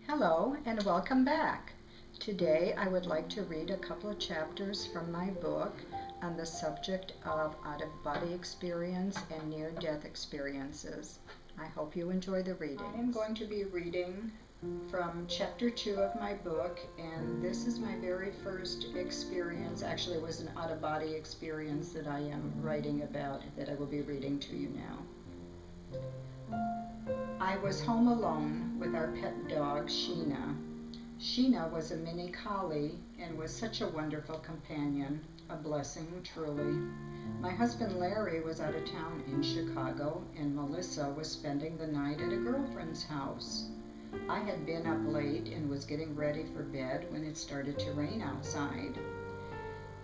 Hello and welcome back. Today I would like to read a couple of chapters from my book on the subject of out-of-body experience and near-death experiences. I hope you enjoy the reading. I am going to be reading from chapter 2 of my book, and this is my very first experience. Actually, it was an out-of-body experience that I am writing about that I will be reading to you now. I was home alone with our pet dog, Sheena. Sheena was a mini collie and was such a wonderful companion, a blessing truly. My husband Larry was out of town in Chicago, and Melissa was spending the night at a girlfriend's house. I had been up late and was getting ready for bed when it started to rain outside.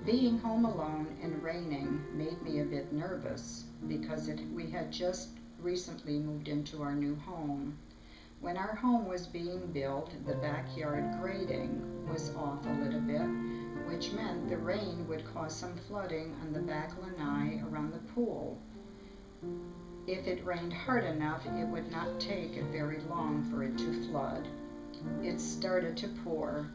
Being home alone and raining made me a bit nervous because we had just recently moved into our new home. When our home was being built, the backyard grading was off a little bit, which meant the rain would cause some flooding on the back lanai around the pool. If it rained hard enough, it would not take it very long for it to flood. It started to pour,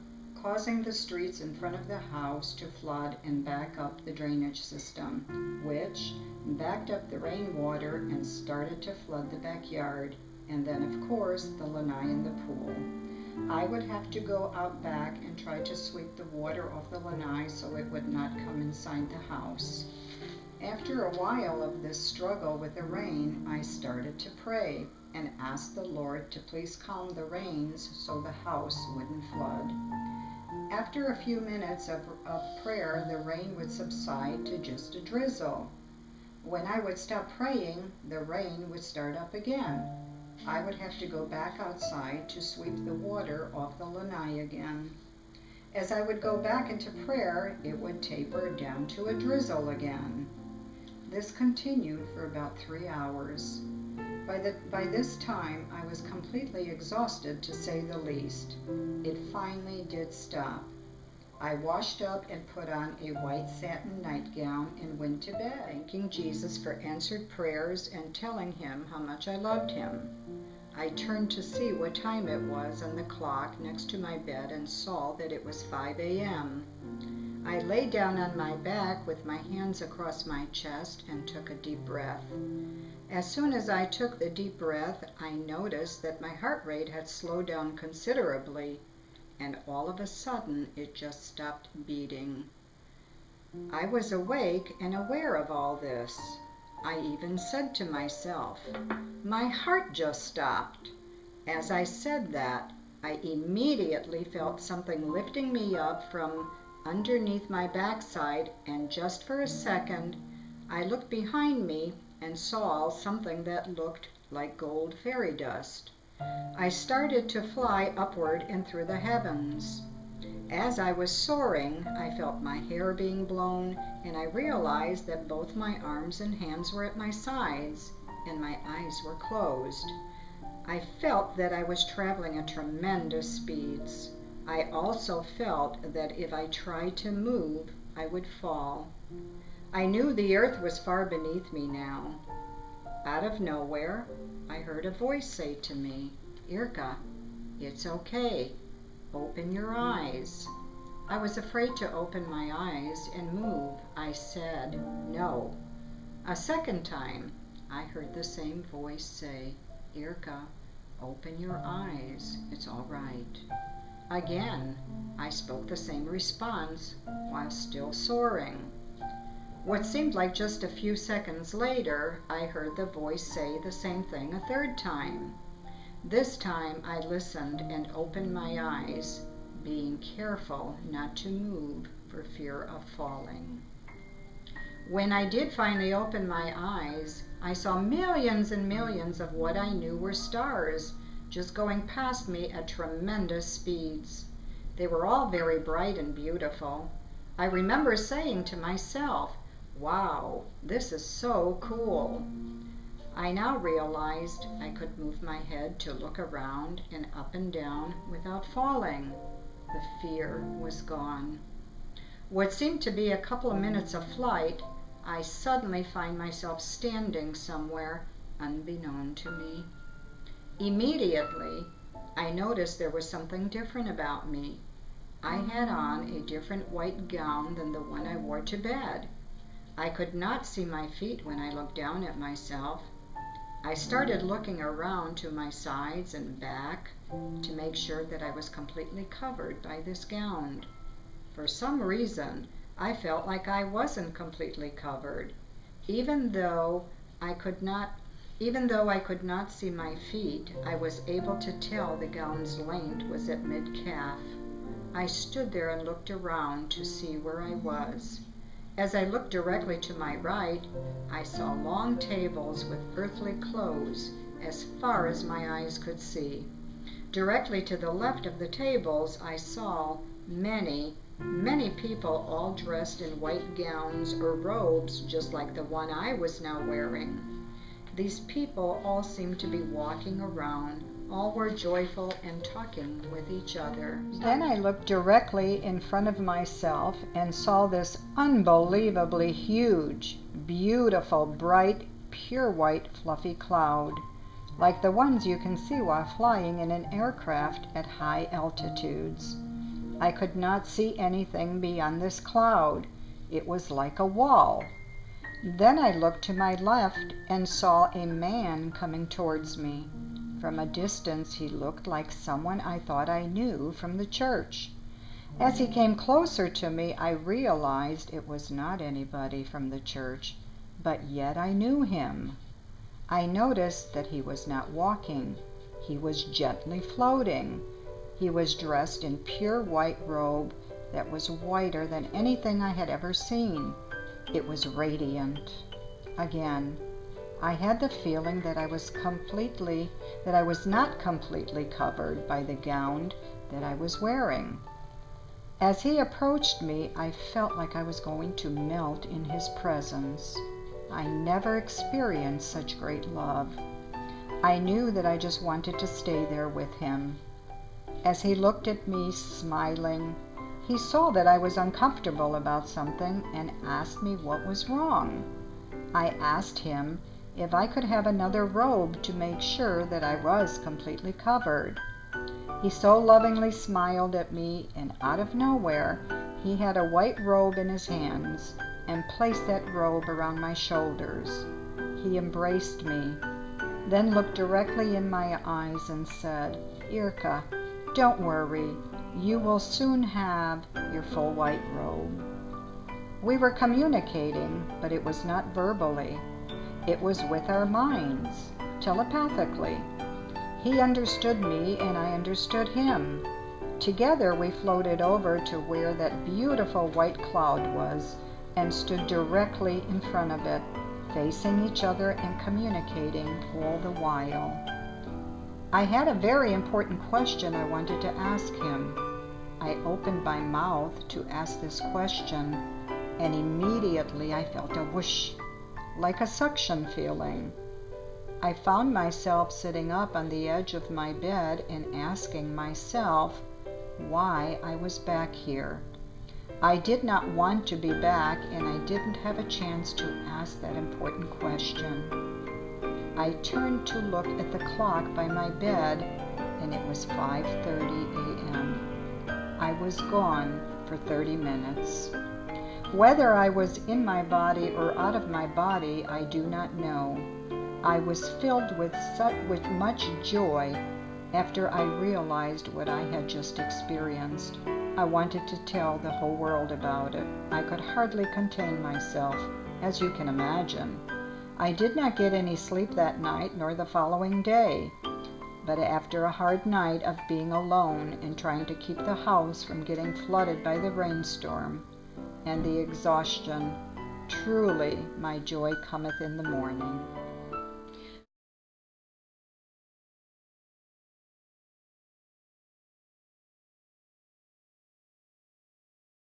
causing the streets in front of the house to flood and back up the drainage system, which backed up the rainwater and started to flood the backyard, and then of course the lanai in the pool. I would have to go out back and try to sweep the water off the lanai so it would not come inside the house. After a while of this struggle with the rain, I started to pray and asked the Lord to please calm the rains so the house wouldn't flood. After a few minutes of prayer, the rain would subside to just a drizzle. When I would stop praying, the rain would start up again. I would have to go back outside to sweep the water off the lanai again. As I would go back into prayer, it would taper down to a drizzle again. This continued for about 3 hours. By this time, I was completely exhausted, to say the least. It finally did stop. I washed up and put on a white satin nightgown and went to bed, thanking Jesus for answered prayers and telling him how much I loved him. I turned to see what time it was on the clock next to my bed and saw that it was 5 a.m. I lay down on my back with my hands across my chest and took a deep breath. As soon as I took the deep breath, I noticed that my heart rate had slowed down considerably, and all of a sudden it just stopped beating. I was awake and aware of all this. I even said to myself, "My heart just stopped." As I said that, I immediately felt something lifting me up from underneath my backside, and just for a second, I looked behind me and saw something that looked like gold fairy dust. I started to fly upward and through the heavens. As I was soaring, I felt my hair being blown, and I realized that both my arms and hands were at my sides, and my eyes were closed. I felt that I was traveling at tremendous speeds. I also felt that if I tried to move, I would fall. I knew the earth was far beneath me now. Out of nowhere, I heard a voice say to me, "Irka, it's okay. Open your eyes." I was afraid to open my eyes and move. I said, "No." A second time, I heard the same voice say, "Irka, open your eyes. It's all right." Again, I spoke the same response while still soaring. What seemed like just a few seconds later, I heard the voice say the same thing a third time. This time I listened and opened my eyes, being careful not to move for fear of falling. When I did finally open my eyes, I saw millions and millions of what I knew were stars, just going past me at tremendous speeds. They were all very bright and beautiful. I remember saying to myself, "Wow, this is so cool." I now realized I could move my head to look around and up and down without falling. The fear was gone. What seemed to be a couple of minutes of flight, I suddenly find myself standing somewhere unbeknown to me. Immediately, I noticed there was something different about me. I had on a different white gown than the one I wore to bed. I could not see my feet when I looked down at myself. I started looking around to my sides and back to make sure that I was completely covered by this gown. For some reason, I felt like I wasn't completely covered. Even though I could not see my feet, I was able to tell the gown's length was at mid-calf. I stood there and looked around to see where I was. As I looked directly to my right, I saw long tables with earthly clothes as far as my eyes could see. Directly to the left of the tables, I saw many people all dressed in white gowns or robes just like the one I was now wearing. These people all seemed to be walking around. All were joyful and talking with each other. Then I looked directly in front of myself and saw this unbelievably huge, beautiful, bright, pure white, fluffy cloud, like the ones you can see while flying in an aircraft at high altitudes. I could not see anything beyond this cloud. It was like a wall. Then I looked to my left and saw a man coming towards me. From a distance, he looked like someone I thought I knew from the church. As he came closer to me, I realized it was not anybody from the church, but yet I knew him. I noticed that he was not walking. He was gently floating. He was dressed in pure white robe that was whiter than anything I had ever seen. It was radiant. Again, I had the feeling that I was not completely covered by the gown that I was wearing. As he approached me, I felt like I was going to melt in his presence. I never experienced such great love. I knew that I just wanted to stay there with him. As he looked at me, smiling, he saw that I was uncomfortable about something and asked me what was wrong. I asked him if I could have another robe to make sure that I was completely covered. He so lovingly smiled at me, and out of nowhere, he had a white robe in his hands and placed that robe around my shoulders. He embraced me, then looked directly in my eyes and said, "Irka, don't worry, you will soon have your full white robe." We were communicating, but it was not verbally. It was with our minds, telepathically. He understood me and I understood him. Together we floated over to where that beautiful white cloud was and stood directly in front of it, facing each other and communicating all the while. I had a very important question I wanted to ask him. I opened my mouth to ask this question, and immediately I felt a whoosh, like a suction feeling. I found myself sitting up on the edge of my bed and asking myself why I was back here. I did not want to be back, and I didn't have a chance to ask that important question. I turned to look at the clock by my bed, and it was 5:30 a.m. I was gone for 30 minutes. Whether I was in my body or out of my body, I do not know. I was filled with much joy after I realized what I had just experienced. I wanted to tell the whole world about it. I could hardly contain myself, as you can imagine. I did not get any sleep that night nor the following day. But after a hard night of being alone and trying to keep the house from getting flooded by the rainstorm, and the exhaustion, truly my joy cometh in the morning.